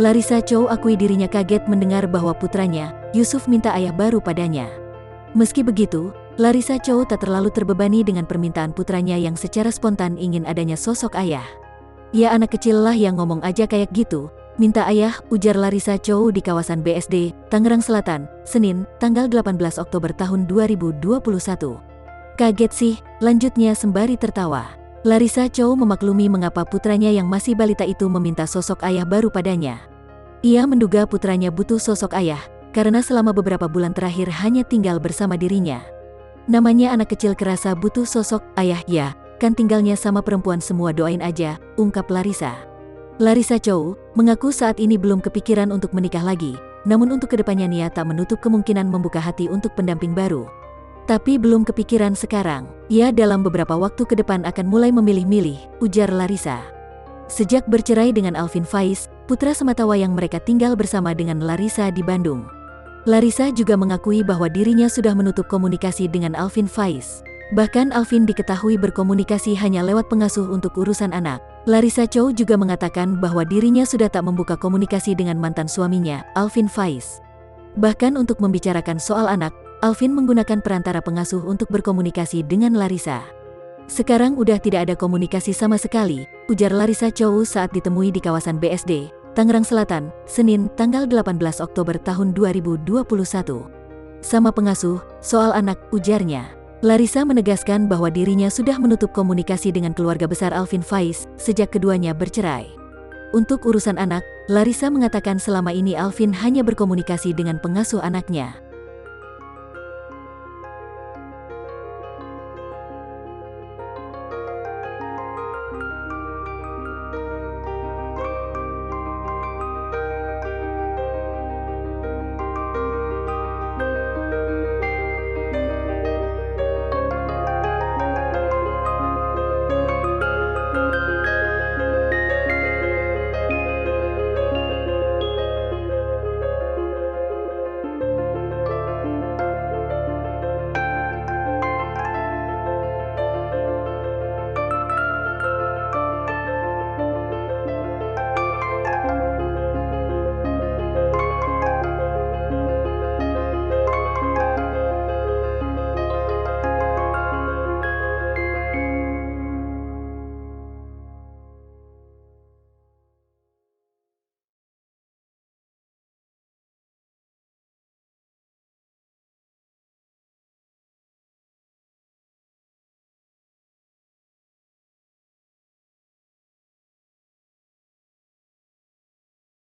Larissa Chow akui dirinya kaget mendengar bahwa putranya, Yusuf, minta ayah baru padanya. Meski begitu, Larissa Chow tak terlalu terbebani dengan permintaan putranya yang secara spontan ingin adanya sosok ayah. "Ya anak kecil lah yang ngomong aja kayak gitu, minta ayah," ujar Larissa Chow di kawasan BSD, Tangerang Selatan, Senin, tanggal 18 Oktober tahun 2021. "Kaget sih," lanjutnya sembari tertawa. Larissa Chow memaklumi mengapa putranya yang masih balita itu meminta sosok ayah baru padanya. Ia menduga putranya butuh sosok ayah, karena selama beberapa bulan terakhir hanya tinggal bersama dirinya. "Namanya anak kecil kerasa butuh sosok ayah, ya, kan tinggalnya sama perempuan semua, doain aja," ungkap Larissa. Larissa Chow mengaku saat ini belum kepikiran untuk menikah lagi, namun untuk kedepannya Nia tak menutup kemungkinan membuka hati untuk pendamping baru. "Tapi belum kepikiran sekarang, ia dalam beberapa waktu ke depan akan mulai memilih-milih," ujar Larissa. Sejak bercerai dengan Alvin Faiz, putra sematawayang mereka tinggal bersama dengan Larissa di Bandung. Larissa juga mengakui bahwa dirinya sudah menutup komunikasi dengan Alvin Faiz. Bahkan Alvin diketahui berkomunikasi hanya lewat pengasuh untuk urusan anak. Larissa Chow juga mengatakan bahwa dirinya sudah tak membuka komunikasi dengan mantan suaminya, Alvin Faiz. Bahkan untuk membicarakan soal anak, Alvin menggunakan perantara pengasuh untuk berkomunikasi dengan Larissa. "Sekarang udah tidak ada komunikasi sama sekali," ujar Larissa Chow saat ditemui di kawasan BSD, Tangerang Selatan, Senin, tanggal 18 Oktober tahun 2021. "Sama pengasuh, soal anak," ujarnya. Larissa menegaskan bahwa dirinya sudah menutup komunikasi dengan keluarga besar Alvin Faiz sejak keduanya bercerai. Untuk urusan anak, Larissa mengatakan selama ini Alvin hanya berkomunikasi dengan pengasuh anaknya.